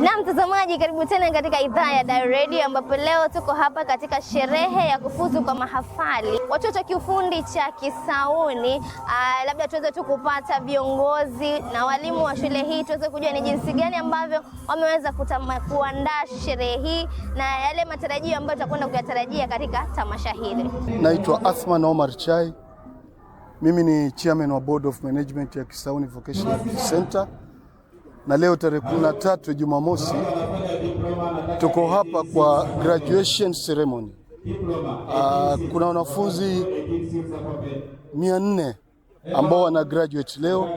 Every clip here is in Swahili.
Na mtazamaji, karibu tena katika idhaa ya Dayo Radio, ambapo leo tuko hapa katika sherehe ya kufuzu kwa mahafali wa chuo cha kiufundi cha Kisauni. Labda tuweze tu kupata viongozi na walimu wa shule hii tuweze kujua ni jinsi gani ambavyo wameweza kuandaa sherehe hii na yale matarajio ambayo tutakwenda kuyatarajia katika tamasha hili. Naitwa Athman Omar Chai. Mimi ni chairman wa Board of Management ya Kisauni Vocational Center. Na leo tarehe 13 Jumamosi tuko hapa kwa graduation ceremony. Kuna wanafunzi 400 ambao wana graduate leo,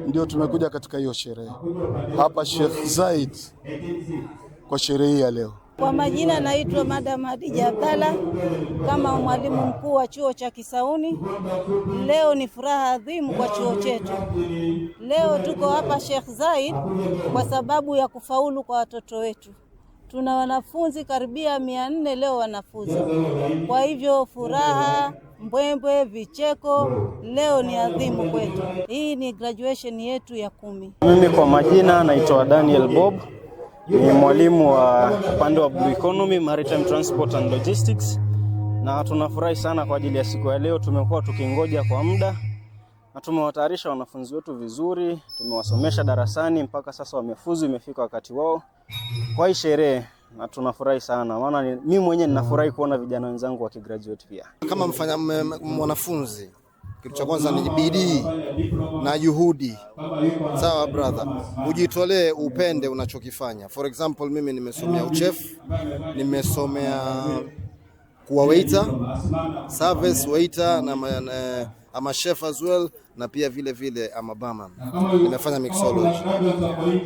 ndio tumekuja katika hiyo sherehe hapa Sheikh Zayed kwa sherehe ya leo. Kwa majina naitwa Madam Hadija Abdalla, kama mwalimu mkuu wa chuo cha Kisauni. Leo ni furaha adhimu kwa chuo chetu. Leo tuko hapa Sheikh Zayed kwa sababu ya kufaulu kwa watoto wetu. Tuna wanafunzi karibia 400 leo wanafuzu. Kwa hivyo furaha, mbwembwe, vicheko, leo ni adhimu kwetu. Hii ni graduation yetu ya 10. Mimi kwa majina naitwa Daniel Bob. Ni mwalimu wa upande wa Blue Economy, Maritime Transport and Logistics, na tunafurahi sana kwa ajili ya siku ya leo. Tumekuwa tukingoja kwa muda na tumewatayarisha wanafunzi wetu vizuri, tumewasomesha darasani mpaka sasa wamefuzu, imefika wakati wao kwa hii sherehe, na tunafurahi sana. Maana mimi mwenyewe ninafurahi kuona vijana wenzangu wakigraduate pia. Kama mwanafunzi, kitu cha kwanza ni bidii na juhudi. Sawa brother, ujitolee, upende unachokifanya. For example, mimi nimesomea uchef, nimesomea kuwa waiter, service waiter, na ama chef as well, na pia vile ama barman. Nimefanya mixology.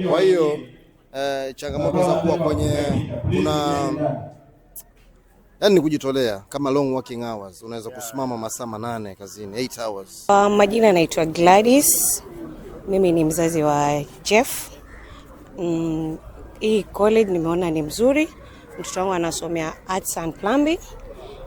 Kwa hiyo changamoto za kuwa kwenye yani kujitolea, kama long working hours, unaweza kusimama masaa 8 kazini, 8 hours. Majina naitwa Gladys. Mimi ni mzazi wa Jeff. Hii college nimeona ni mzuri. Mtoto wangu anasomea arts and plumbing.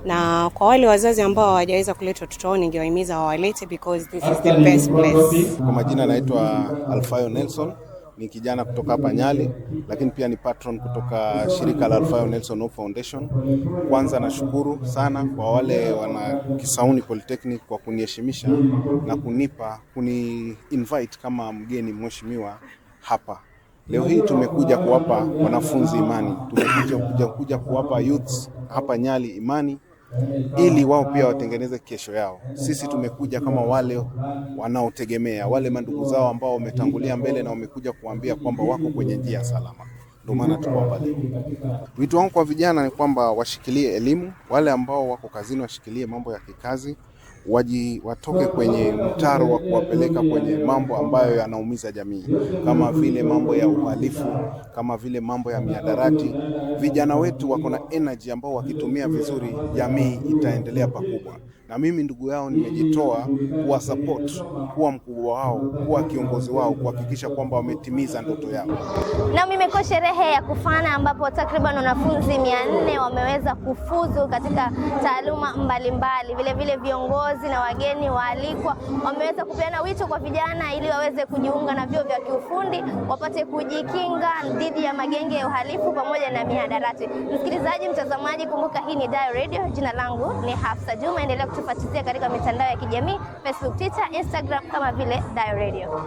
Na kwa wale wazazi ambao hawajaweza kuleta watoto wao, ningewahimiza wawalete because this is the best place. Kwa majina naitwa Alfayo Nelson. Ni kijana kutoka hapa Nyali, lakini pia ni patron kutoka shirika la Alfayo Nelson Foundation. Kwanza nashukuru sana kwa wale wana Kisauni Polytechnic kwa kuniheshimisha na kuni invite kama mgeni mheshimiwa hapa. Leo hii tumekuja kuwapa wanafunzi imani. Tumekuja kuwapa youths hapa Nyali imani, ili wao pia watengeneze kesho yao. Sisi tumekuja kama wale wanaotegemea, wale mandugu zao ambao wametangulia mbele na wamekuja kuambia kwamba wako kwenye njia salama. Ndio maana tuko hapa leo. Wito wangu kwa vijana ni kwamba washikilie elimu, wale ambao wako kazini washikilie mambo ya kikazi, watoke kwenye mtaro wa kuwapeleka kwenye mambo ambayo yanaumiza jamii, kama vile mambo ya uhalifu, kama vile mambo ya mihadarati. Vijana wetu wako na energy ambao wakitumia vizuri jamii itaendelea pakubwa. Na mimi ndugu yao nimejitoa kuwa support, kuwa mkubwa wao, kuwa kiongozi wao, kuhakikisha kwamba wametimiza ndoto yao. Na mimi kwa sherehe ya kufana ambapo takriban wanafunzi 400 wameweza kufuzu katika taaluma mbalimbali. Vile vile viongozi na wageni waalikwa wameweza kupeana wito kwa vijana ili waweze kujiunga na vyuo vya kiufundi, wapate kujikinga dhidi ya magenge ya uhalifu pamoja na mihadarati. Msikilizaji, mtazamaji, kumbuka hii ni Dayo Radio. Jina langu ni Hafsa Juma. Endelea kutufuatilia katika mitandao ya kijamii, Facebook, Twitter, Instagram kama vile Dayo Radio.